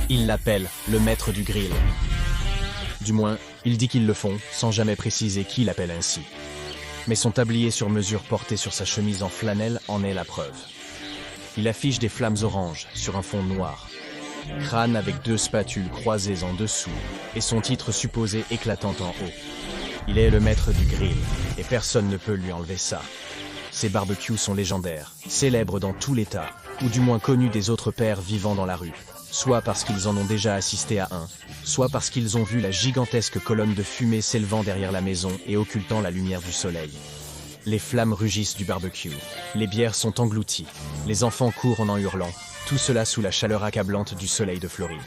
Ils l'appellent le maître du grill. Du moins, il dit qu'ils le font, sans jamais préciser qui l'appelle ainsi. Mais son tablier sur mesure porté sur sa chemise en flanelle en est la preuve. Il affiche des flammes oranges sur un fond noir. Crâne avec 2 spatules croisées en dessous et son titre supposé éclatant en haut. Il est le maître du grill et personne ne peut lui enlever ça. Ses barbecues sont légendaires, célèbres dans tout l'État, ou du moins connus des autres pères vivant dans la rue, soit parce qu'ils en ont déjà assisté à un, soit parce qu'ils ont vu la gigantesque colonne de fumée s'élevant derrière la maison et occultant la lumière du soleil. Les flammes rugissent du barbecue, les bières sont englouties, les enfants courent en hurlant, tout cela sous la chaleur accablante du soleil de Floride.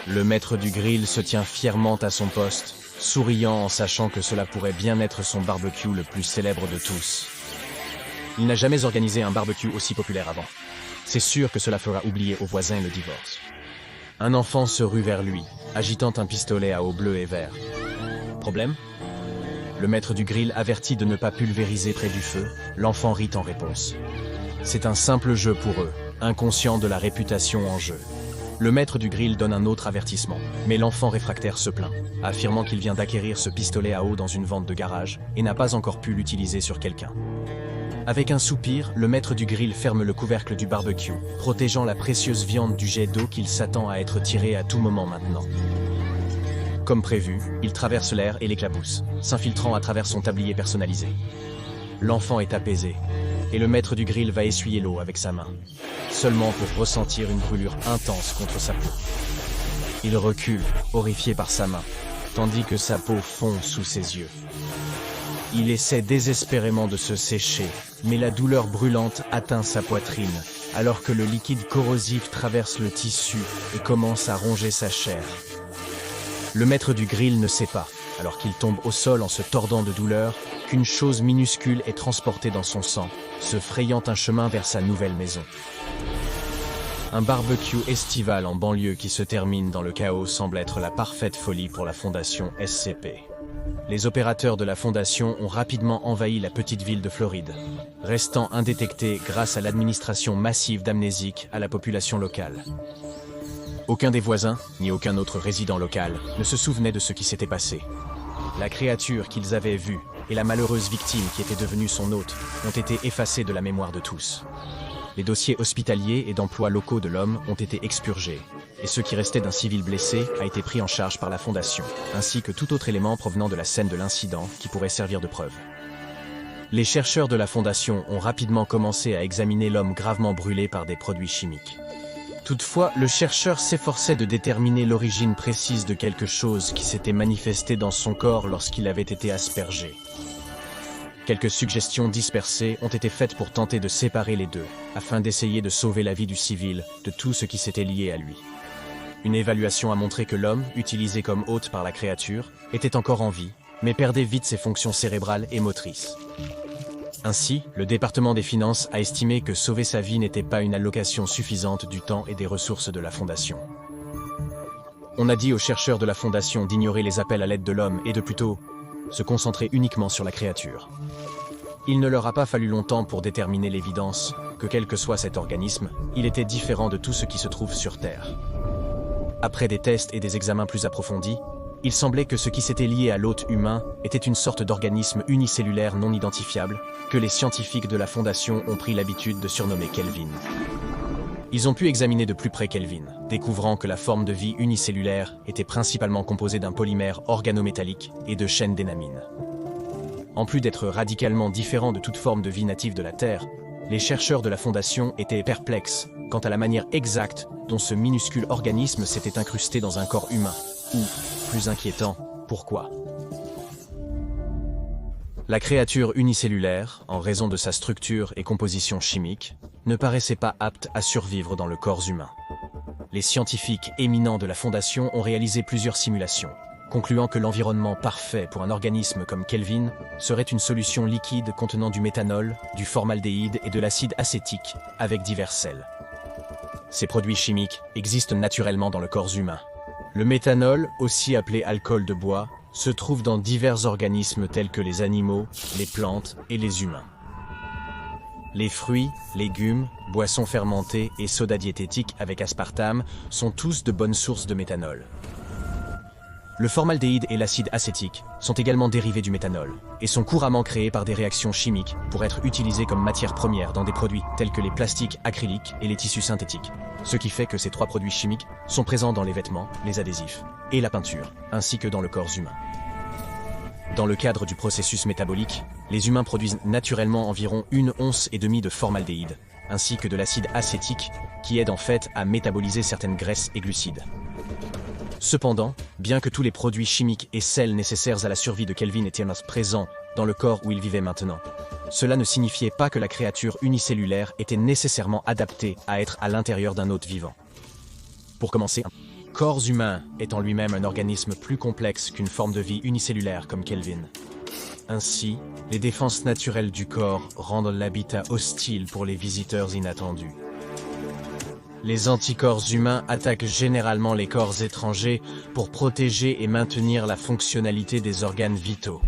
Le maître du grill se tient fièrement à son poste, souriant en sachant que cela pourrait bien être son barbecue le plus célèbre de tous. Il n'a jamais organisé un barbecue aussi populaire avant. C'est sûr que cela fera oublier aux voisins le divorce. Un enfant se rue vers lui, agitant un pistolet à eau bleue et vert. Problème ? Le maître du grill avertit de ne pas pulvériser près du feu, l'enfant rit en réponse. C'est un simple jeu pour eux, inconscient de la réputation en jeu. Le maître du grill donne un autre avertissement, mais l'enfant réfractaire se plaint, affirmant qu'il vient d'acquérir ce pistolet à eau dans une vente de garage et n'a pas encore pu l'utiliser sur quelqu'un. Avec un soupir, le maître du grill ferme le couvercle du barbecue, protégeant la précieuse viande du jet d'eau qu'il s'attend à être tiré à tout moment maintenant. Comme prévu, il traverse l'air et l'éclabousse, s'infiltrant à travers son tablier personnalisé. L'enfant est apaisé, et le maître du grill va essuyer l'eau avec sa main, seulement pour ressentir une brûlure intense contre sa peau. Il recule, horrifié par sa main, tandis que sa peau fond sous ses yeux. Il essaie désespérément de se sécher, mais la douleur brûlante atteint sa poitrine, alors que le liquide corrosif traverse le tissu et commence à ronger sa chair. Le maître du grill ne sait pas, alors qu'il tombe au sol en se tordant de douleur, qu'une chose minuscule est transportée dans son sang, se frayant un chemin vers sa nouvelle maison. Un barbecue estival en banlieue qui se termine dans le chaos semble être la parfaite folie pour la fondation SCP. Les opérateurs de la fondation ont rapidement envahi la petite ville de Floride, restant indétectés grâce à l'administration massive d'amnésiques à la population locale. Aucun des voisins, ni aucun autre résident local, ne se souvenait de ce qui s'était passé. La créature qu'ils avaient vue et la malheureuse victime qui était devenue son hôte ont été effacés de la mémoire de tous. Les dossiers hospitaliers et d'emploi locaux de l'homme ont été expurgés, et ce qui restait d'un civil blessé a été pris en charge par la Fondation, ainsi que tout autre élément provenant de la scène de l'incident qui pourrait servir de preuve. Les chercheurs de la Fondation ont rapidement commencé à examiner l'homme gravement brûlé par des produits chimiques. Toutefois, le chercheur s'efforçait de déterminer l'origine précise de quelque chose qui s'était manifesté dans son corps lorsqu'il avait été aspergé. Quelques suggestions dispersées ont été faites pour tenter de séparer les deux, afin d'essayer de sauver la vie du civil de tout ce qui s'était lié à lui. Une évaluation a montré que l'homme, utilisé comme hôte par la créature, était encore en vie, mais perdait vite ses fonctions cérébrales et motrices. Ainsi, le département des finances a estimé que sauver sa vie n'était pas une allocation suffisante du temps et des ressources de la Fondation. On a dit aux chercheurs de la Fondation d'ignorer les appels à l'aide de l'homme et de plutôt se concentrer uniquement sur la créature. Il ne leur a pas fallu longtemps pour déterminer l'évidence que quel que soit cet organisme, il était différent de tout ce qui se trouve sur Terre. Après des tests et des examens plus approfondis, il semblait que ce qui s'était lié à l'hôte humain était une sorte d'organisme unicellulaire non identifiable que les scientifiques de la Fondation ont pris l'habitude de surnommer Kelvin. Ils ont pu examiner de plus près Kelvin, découvrant que la forme de vie unicellulaire était principalement composée d'un polymère organométallique et de chaînes d'énamine. En plus d'être radicalement différent de toute forme de vie native de la Terre, les chercheurs de la Fondation étaient perplexes quant à la manière exacte dont ce minuscule organisme s'était incrusté dans un corps humain, ou, plus inquiétant, pourquoi. La créature unicellulaire, en raison de sa structure et composition chimique, ne paraissait pas apte à survivre dans le corps humain. Les scientifiques éminents de la Fondation ont réalisé plusieurs simulations, concluant que l'environnement parfait pour un organisme comme Kelvin serait une solution liquide contenant du méthanol, du formaldéhyde et de l'acide acétique, avec divers sels. Ces produits chimiques existent naturellement dans le corps humain. Le méthanol, aussi appelé alcool de bois, se trouve dans divers organismes tels que les animaux, les plantes et les humains. Les fruits, légumes, boissons fermentées et sodas diététiques avec aspartame sont tous de bonnes sources de méthanol. Le formaldéhyde et l'acide acétique sont également dérivés du méthanol et sont couramment créés par des réactions chimiques pour être utilisés comme matière première dans des produits tels que les plastiques acryliques et les tissus synthétiques. Ce qui fait que ces trois produits chimiques sont présents dans les vêtements, les adhésifs et la peinture, ainsi que dans le corps humain. Dans le cadre du processus métabolique, les humains produisent naturellement environ 1,5 once de formaldéhyde, ainsi que de l'acide acétique, qui aide en fait à métaboliser certaines graisses et glucides. Cependant, bien que tous les produits chimiques et sels nécessaires à la survie de Kelvin étaient présents dans le corps où il vivait maintenant, cela ne signifiait pas que la créature unicellulaire était nécessairement adaptée à être à l'intérieur d'un hôte vivant. Pour commencer, un corps humain est en lui-même un organisme plus complexe qu'une forme de vie unicellulaire comme Kelvin. Ainsi, les défenses naturelles du corps rendent l'habitat hostile pour les visiteurs inattendus. Les anticorps humains attaquent généralement les corps étrangers pour protéger et maintenir la fonctionnalité des organes vitaux.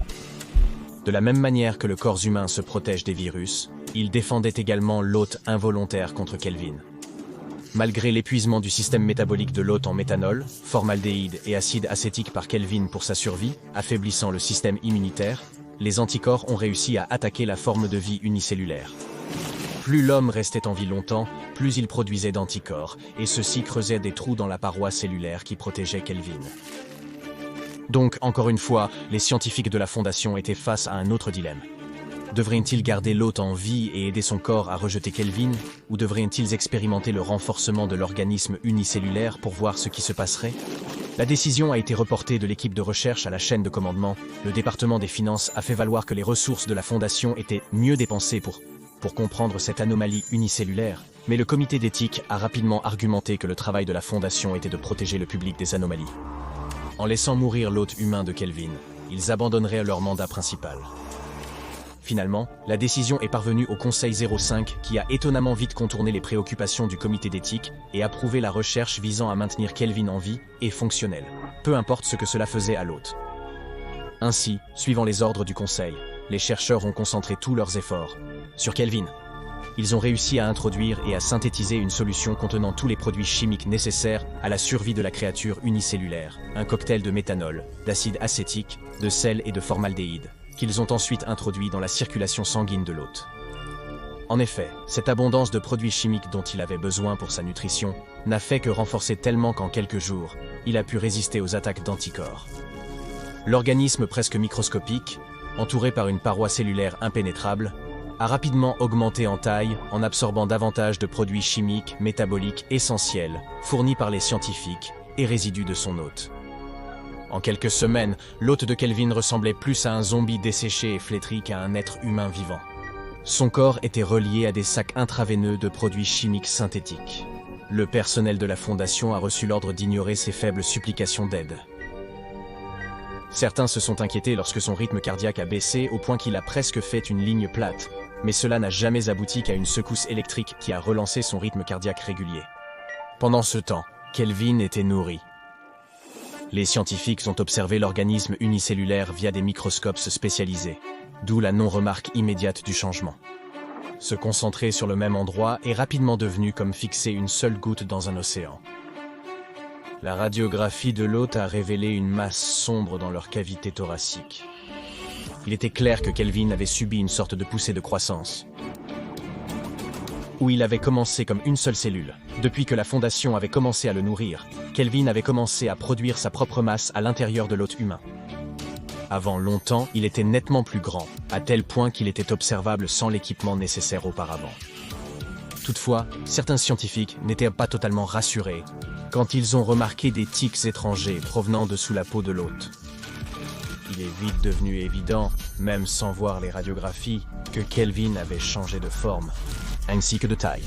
De la même manière que le corps humain se protège des virus, il défendait également l'hôte involontaire contre Kelvin. Malgré l'épuisement du système métabolique de l'hôte en méthanol, formaldéhyde et acide acétique par Kelvin pour sa survie, affaiblissant le système immunitaire, les anticorps ont réussi à attaquer la forme de vie unicellulaire. Plus l'homme restait en vie longtemps, plus il produisait d'anticorps, et ceux-ci creusaient des trous dans la paroi cellulaire qui protégeait Kelvin. Donc, encore une fois, les scientifiques de la Fondation étaient face à un autre dilemme. Devraient-ils garder l'hôte en vie et aider son corps à rejeter Kelvin, ou devraient-ils expérimenter le renforcement de l'organisme unicellulaire pour voir ce qui se passerait? La décision a été reportée de l'équipe de recherche à la chaîne de commandement. Le département des finances a fait valoir que les ressources de la Fondation étaient mieux dépensées pour comprendre cette anomalie unicellulaire, mais le comité d'éthique a rapidement argumenté que le travail de la Fondation était de protéger le public des anomalies. En laissant mourir l'hôte humain de Kelvin, ils abandonneraient leur mandat principal. Finalement, la décision est parvenue au Conseil 05 qui a étonnamment vite contourné les préoccupations du comité d'éthique et approuvé la recherche visant à maintenir Kelvin en vie et fonctionnel, peu importe ce que cela faisait à l'hôte. Ainsi, suivant les ordres du Conseil, les chercheurs ont concentré tous leurs efforts sur Kelvin. Ils ont réussi à introduire et à synthétiser une solution contenant tous les produits chimiques nécessaires à la survie de la créature unicellulaire, un cocktail de méthanol, d'acide acétique, de sel et de formaldéhyde, qu'ils ont ensuite introduit dans la circulation sanguine de l'hôte. En effet, cette abondance de produits chimiques dont il avait besoin pour sa nutrition n'a fait que renforcer tellement qu'en quelques jours, il a pu résister aux attaques d'anticorps. L'organisme presque microscopique, entouré par une paroi cellulaire impénétrable, a rapidement augmenté en taille en absorbant davantage de produits chimiques, métaboliques essentiels, fournis par les scientifiques et résidus de son hôte. En quelques semaines, l'hôte de Kelvin ressemblait plus à un zombie desséché et flétri qu'à un être humain vivant. Son corps était relié à des sacs intraveineux de produits chimiques synthétiques. Le personnel de la Fondation a reçu l'ordre d'ignorer ses faibles supplications d'aide. Certains se sont inquiétés lorsque son rythme cardiaque a baissé au point qu'il a presque fait une ligne plate, mais cela n'a jamais abouti qu'à une secousse électrique qui a relancé son rythme cardiaque régulier. Pendant ce temps, Kelvin était nourri. Les scientifiques ont observé l'organisme unicellulaire via des microscopes spécialisés, d'où la non-remarque immédiate du changement. Se concentrer sur le même endroit est rapidement devenu comme fixer une seule goutte dans un océan. La radiographie de l'hôte a révélé une masse sombre dans leur cavité thoracique. Il était clair que Kelvin avait subi une sorte de poussée de croissance, où il avait commencé comme une seule cellule. Depuis que la Fondation avait commencé à le nourrir, Kelvin avait commencé à produire sa propre masse à l'intérieur de l'hôte humain. Avant longtemps, il était nettement plus grand, à tel point qu'il était observable sans l'équipement nécessaire auparavant. Toutefois, certains scientifiques n'étaient pas totalement rassurés quand ils ont remarqué des tics étrangers provenant de sous la peau de l'hôte. Il est vite devenu évident, même sans voir les radiographies, que Kelvin avait changé de forme, ainsi que de taille.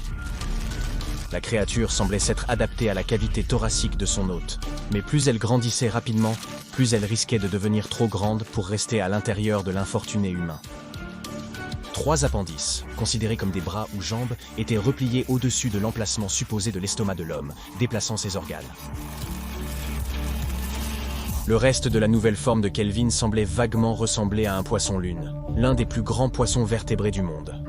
La créature semblait s'être adaptée à la cavité thoracique de son hôte, mais plus elle grandissait rapidement, plus elle risquait de devenir trop grande pour rester à l'intérieur de l'infortuné humain. 3 appendices, considérés comme des bras ou jambes, étaient repliés au-dessus de l'emplacement supposé de l'estomac de l'homme, déplaçant ses organes. Le reste de la nouvelle forme de Kelvin semblait vaguement ressembler à un poisson-lune, l'un des plus grands poissons vertébrés du monde.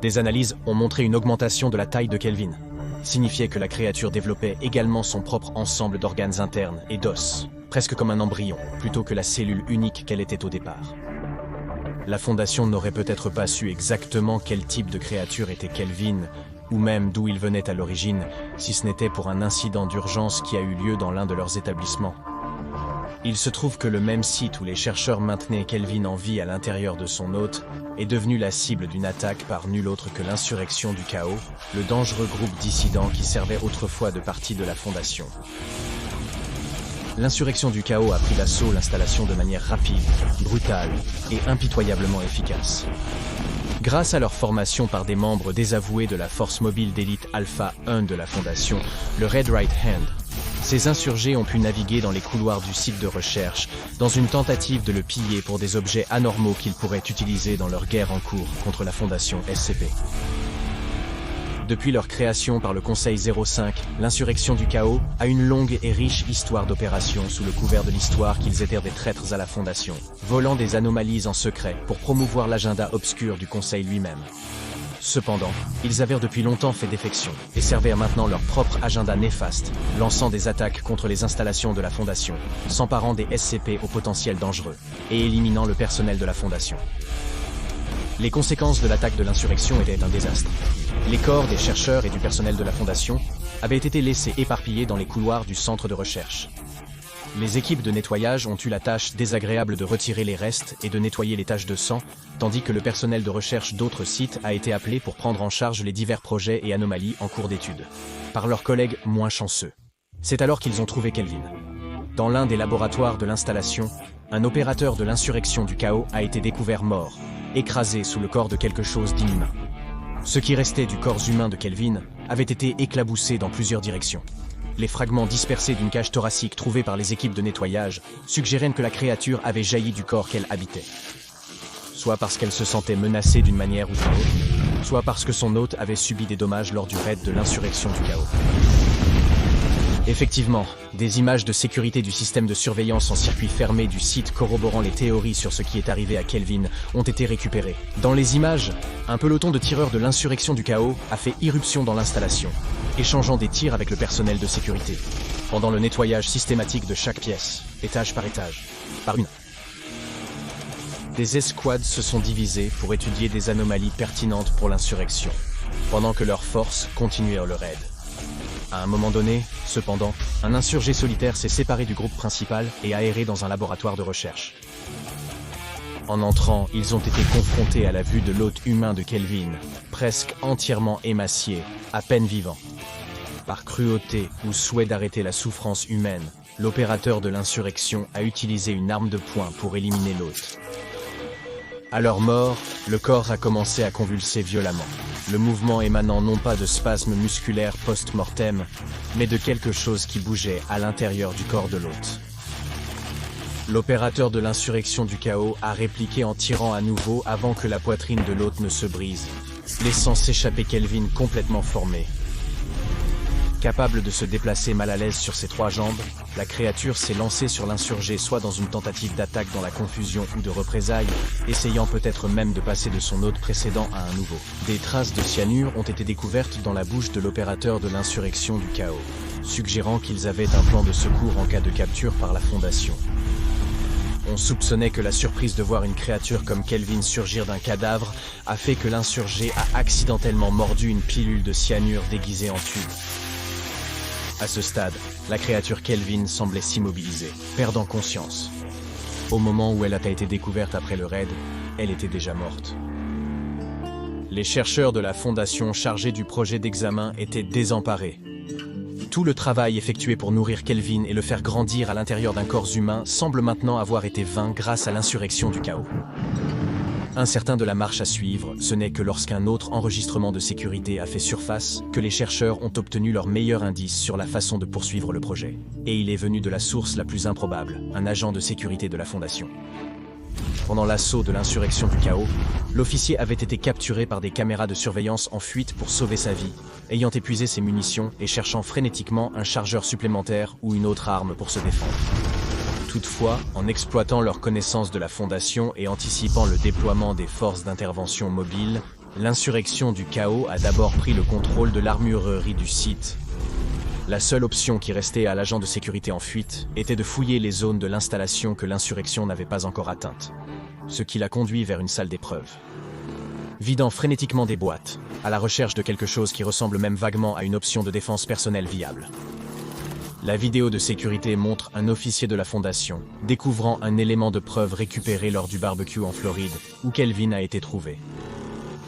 Des analyses ont montré une augmentation de la taille de Kelvin, signifiait que la créature développait également son propre ensemble d'organes internes et d'os, presque comme un embryon, plutôt que la cellule unique qu'elle était au départ. La Fondation n'aurait peut-être pas su exactement quel type de créature était Kelvin, ou même d'où il venait à l'origine, si ce n'était pour un incident d'urgence qui a eu lieu dans l'un de leurs établissements. Il se trouve que le même site où les chercheurs maintenaient Kelvin en vie à l'intérieur de son hôte est devenu la cible d'une attaque par nul autre que l'Insurrection du Chaos, le dangereux groupe dissident qui servait autrefois de partie de la Fondation. L'Insurrection du Chaos a pris d'assaut l'installation de manière rapide, brutale et impitoyablement efficace. Grâce à leur formation par des membres désavoués de la force mobile d'élite Alpha 1 de la Fondation, le Red Right Hand, ces insurgés ont pu naviguer dans les couloirs du site de recherche dans une tentative de le piller pour des objets anormaux qu'ils pourraient utiliser dans leur guerre en cours contre la Fondation SCP. Depuis leur création par le Conseil 05, l'Insurrection du Chaos a une longue et riche histoire d'opérations sous le couvert de l'histoire qu'ils étaient des traîtres à la Fondation, volant des anomalies en secret pour promouvoir l'agenda obscur du Conseil lui-même. Cependant, ils avaient depuis longtemps fait défection et servaient maintenant leur propre agenda néfaste, lançant des attaques contre les installations de la Fondation, s'emparant des SCP au potentiel dangereux et éliminant le personnel de la Fondation. Les conséquences de l'attaque de l'insurrection étaient un désastre. Les corps des chercheurs et du personnel de la Fondation avaient été laissés éparpillés dans les couloirs du centre de recherche. Les équipes de nettoyage ont eu la tâche désagréable de retirer les restes et de nettoyer les taches de sang, tandis que le personnel de recherche d'autres sites a été appelé pour prendre en charge les divers projets et anomalies en cours d'étude, par leurs collègues moins chanceux. C'est alors qu'ils ont trouvé Kelvin. Dans l'un des laboratoires de l'installation, un opérateur de l'Insurrection du Chaos a été découvert mort, écrasé sous le corps de quelque chose d'inhumain. Ce qui restait du corps humain de Kelvin avait été éclaboussé dans plusieurs directions. Les fragments dispersés d'une cage thoracique trouvée par les équipes de nettoyage suggéraient que la créature avait jailli du corps qu'elle habitait. Soit parce qu'elle se sentait menacée d'une manière ou d'une autre, soit parce que son hôte avait subi des dommages lors du raid de l'Insurrection du Chaos. Effectivement, des images de sécurité du système de surveillance en circuit fermé du site corroborant les théories sur ce qui est arrivé à Kelvin ont été récupérées. Dans les images, un peloton de tireurs de l'Insurrection du Chaos a fait irruption dans l'installation, échangeant des tirs avec le personnel de sécurité, pendant le nettoyage systématique de chaque pièce, étage par étage, par une. Des escouades se sont divisées pour étudier des anomalies pertinentes pour l'insurrection, pendant que leurs forces continuaient le raid. À un moment donné, cependant, un insurgé solitaire s'est séparé du groupe principal et a erré dans un laboratoire de recherche. En entrant, ils ont été confrontés à la vue de l'hôte humain de Kelvin, presque entièrement émacié, à peine vivant. Par cruauté ou souhait d'arrêter la souffrance humaine, l'opérateur de l'insurrection a utilisé une arme de poing pour éliminer l'hôte. À leur mort, le corps a commencé à convulser violemment, le mouvement émanant non pas de spasmes musculaires post-mortem, mais de quelque chose qui bougeait à l'intérieur du corps de l'hôte. L'opérateur de l'insurrection du chaos a répliqué en tirant à nouveau avant que la poitrine de l'hôte ne se brise, laissant s'échapper Kelvin complètement formé. Capable de se déplacer mal à l'aise sur ses trois jambes, la créature s'est lancée sur l'insurgé soit dans une tentative d'attaque dans la confusion ou de représailles, essayant peut-être même de passer de son hôte précédent à un nouveau. Des traces de cyanure ont été découvertes dans la bouche de l'opérateur de l'insurrection du chaos, suggérant qu'ils avaient un plan de secours en cas de capture par la Fondation. On soupçonnait que la surprise de voir une créature comme Kelvin surgir d'un cadavre a fait que l'insurgé a accidentellement mordu une pilule de cyanure déguisée en tube. À ce stade, la créature Kelvin semblait s'immobiliser, perdant conscience. Au moment où elle a été découverte après le raid, elle était déjà morte. Les chercheurs de la Fondation chargés du projet d'examen étaient désemparés. Tout le travail effectué pour nourrir Kelvin et le faire grandir à l'intérieur d'un corps humain semble maintenant avoir été vain grâce à l'insurrection du chaos. Incertain de la marche à suivre, ce n'est que lorsqu'un autre enregistrement de sécurité a fait surface que les chercheurs ont obtenu leur meilleur indice sur la façon de poursuivre le projet. Et il est venu de la source la plus improbable, un agent de sécurité de la Fondation. Pendant l'assaut de l'insurrection du chaos, l'officier avait été capturé par des caméras de surveillance en fuite pour sauver sa vie, ayant épuisé ses munitions et cherchant frénétiquement un chargeur supplémentaire ou une autre arme pour se défendre. Toutefois, en exploitant leur connaissance de la Fondation et anticipant le déploiement des forces d'intervention mobiles, l'insurrection du chaos a d'abord pris le contrôle de l'armurerie du site. La seule option qui restait à l'agent de sécurité en fuite était de fouiller les zones de l'installation que l'insurrection n'avait pas encore atteintes, ce qui l'a conduit vers une salle d'épreuve. Vidant frénétiquement des boîtes, à la recherche de quelque chose qui ressemble même vaguement à une option de défense personnelle viable. La vidéo de sécurité montre un officier de la Fondation découvrant un élément de preuve récupéré lors du barbecue en Floride où Kelvin a été trouvé.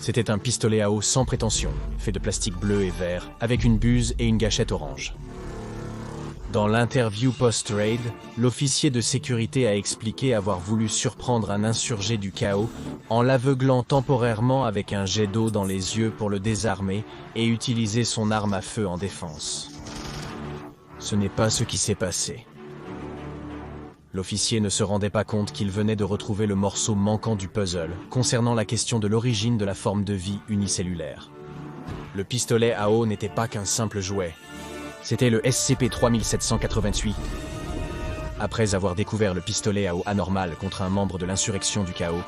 C'était un pistolet à eau sans prétention, fait de plastique bleu et vert, avec une buse et une gâchette orange. Dans l'interview post-raid, l'officier de sécurité a expliqué avoir voulu surprendre un insurgé du chaos en l'aveuglant temporairement avec un jet d'eau dans les yeux pour le désarmer et utiliser son arme à feu en défense. Ce n'est pas ce qui s'est passé. L'officier ne se rendait pas compte qu'il venait de retrouver le morceau manquant du puzzle concernant la question de l'origine de la forme de vie unicellulaire. Le pistolet à eau n'était pas qu'un simple jouet. C'était le SCP-3788. Après avoir découvert le pistolet à eau anormal contre un membre de l'insurrection du chaos,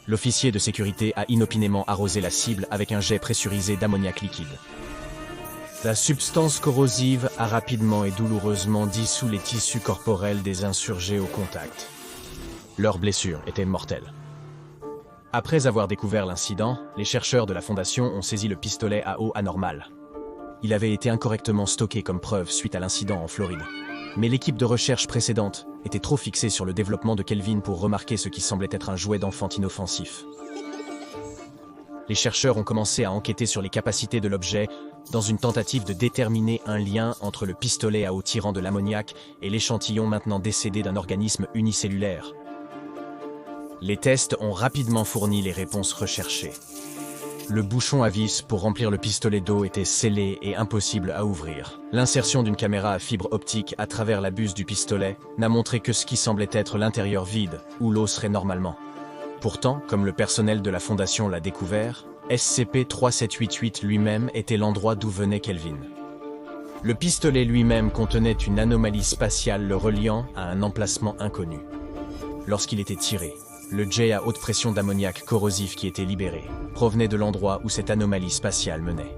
l'officier de sécurité a inopinément arrosé la cible avec un jet pressurisé d'ammoniac liquide. La substance corrosive a rapidement et douloureusement dissous les tissus corporels des insurgés au contact. Leurs blessures étaient mortelles. Après avoir découvert l'incident, les chercheurs de la Fondation ont saisi le pistolet à eau anormal. Il avait été incorrectement stocké comme preuve suite à l'incident en Floride. Mais l'équipe de recherche précédente était trop fixée sur le développement de Kelvin pour remarquer ce qui semblait être un jouet d'enfant inoffensif. Les chercheurs ont commencé à enquêter sur les capacités de l'objet dans une tentative de déterminer un lien entre le pistolet à eau tirant de l'ammoniac et l'échantillon maintenant décédé d'un organisme unicellulaire. Les tests ont rapidement fourni les réponses recherchées. Le bouchon à vis pour remplir le pistolet d'eau était scellé et impossible à ouvrir. L'insertion d'une caméra à fibre optique à travers la buse du pistolet n'a montré que ce qui semblait être l'intérieur vide, où l'eau serait normalement. Pourtant, comme le personnel de la Fondation l'a découvert, SCP-3788 lui-même était l'endroit d'où venait Kelvin. Le pistolet lui-même contenait une anomalie spatiale le reliant à un emplacement inconnu. Lorsqu'il était tiré, le jet à haute pression d'ammoniac corrosif qui était libéré provenait de l'endroit où cette anomalie spatiale menait.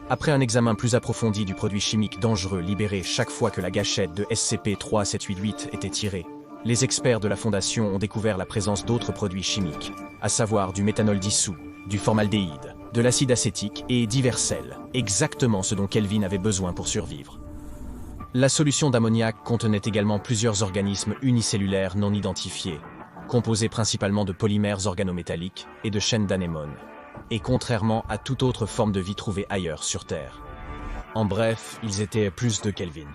Après un examen plus approfondi du produit chimique dangereux libéré chaque fois que la gâchette de SCP-3788 était tirée, les experts de la Fondation ont découvert la présence d'autres produits chimiques, à savoir du méthanol dissous, du formaldéhyde, de l'acide acétique et divers sels, exactement ce dont Kelvin avait besoin pour survivre. La solution d'ammoniac contenait également plusieurs organismes unicellulaires non identifiés, composés principalement de polymères organométalliques et de chaînes d'anémones, et contrairement à toute autre forme de vie trouvée ailleurs sur Terre. En bref, ils étaient plus de Kelvin.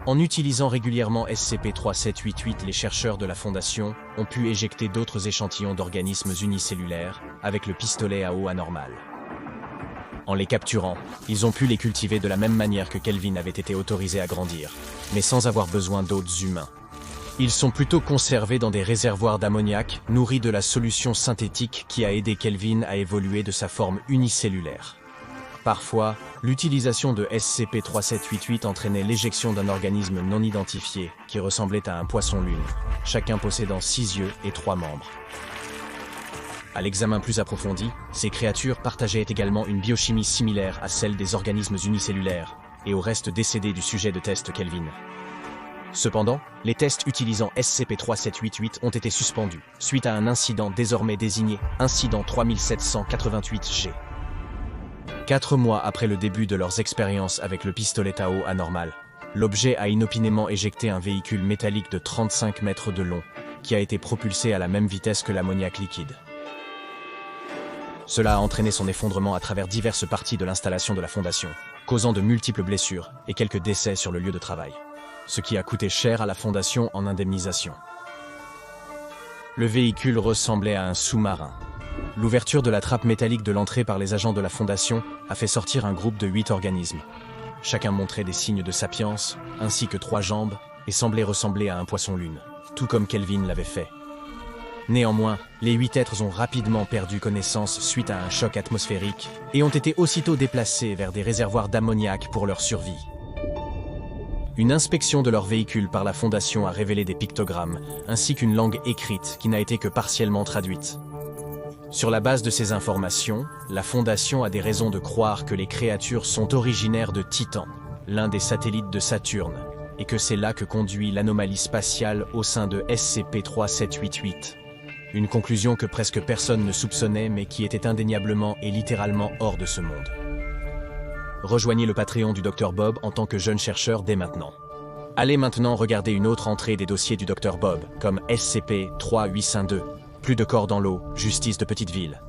En utilisant régulièrement SCP-3788, les chercheurs de la Fondation ont pu éjecter d'autres échantillons d'organismes unicellulaires avec le pistolet à eau anormal. En les capturant, ils ont pu les cultiver de la même manière que Kelvin avait été autorisé à grandir, mais sans avoir besoin d'hôtes humains. Ils sont plutôt conservés dans des réservoirs d'ammoniac nourris de la solution synthétique qui a aidé Kelvin à évoluer de sa forme unicellulaire. Parfois, l'utilisation de SCP-3788 entraînait l'éjection d'un organisme non identifié qui ressemblait à un poisson-lune, chacun possédant 6 yeux et 3 membres. À l'examen plus approfondi, ces créatures partageaient également une biochimie similaire à celle des organismes unicellulaires et au reste décédé du sujet de test Kelvin. Cependant, les tests utilisant SCP-3788 ont été suspendus suite à un incident désormais désigné Incident 3788G. 4 mois après le début de leurs expériences avec le pistolet à eau anormal, l'objet a inopinément éjecté un véhicule métallique de 35 mètres de long qui a été propulsé à la même vitesse que l'ammoniac liquide. Cela a entraîné son effondrement à travers diverses parties de l'installation de la Fondation, causant de multiples blessures et quelques décès sur le lieu de travail, ce qui a coûté cher à la Fondation en indemnisation. Le véhicule ressemblait à un sous-marin. L'ouverture de la trappe métallique de l'entrée par les agents de la Fondation a fait sortir un groupe de 8 organismes. Chacun montrait des signes de sapience, ainsi que 3 jambes, et semblait ressembler à un poisson-lune, tout comme Kelvin l'avait fait. Néanmoins, les 8 êtres ont rapidement perdu connaissance suite à un choc atmosphérique et ont été aussitôt déplacés vers des réservoirs d'ammoniac pour leur survie. Une inspection de leur véhicule par la Fondation a révélé des pictogrammes, ainsi qu'une langue écrite qui n'a été que partiellement traduite. Sur la base de ces informations, la Fondation a des raisons de croire que les créatures sont originaires de Titan, l'un des satellites de Saturne, et que c'est là que conduit l'anomalie spatiale au sein de SCP-3788. Une conclusion que presque personne ne soupçonnait mais qui était indéniablement et littéralement hors de ce monde. Rejoignez le Patreon du Dr Bob en tant que jeune chercheur dès maintenant. Allez maintenant regarder une autre entrée des dossiers du Dr Bob, comme SCP-3852, plus de corps dans l'eau, justice de petite ville.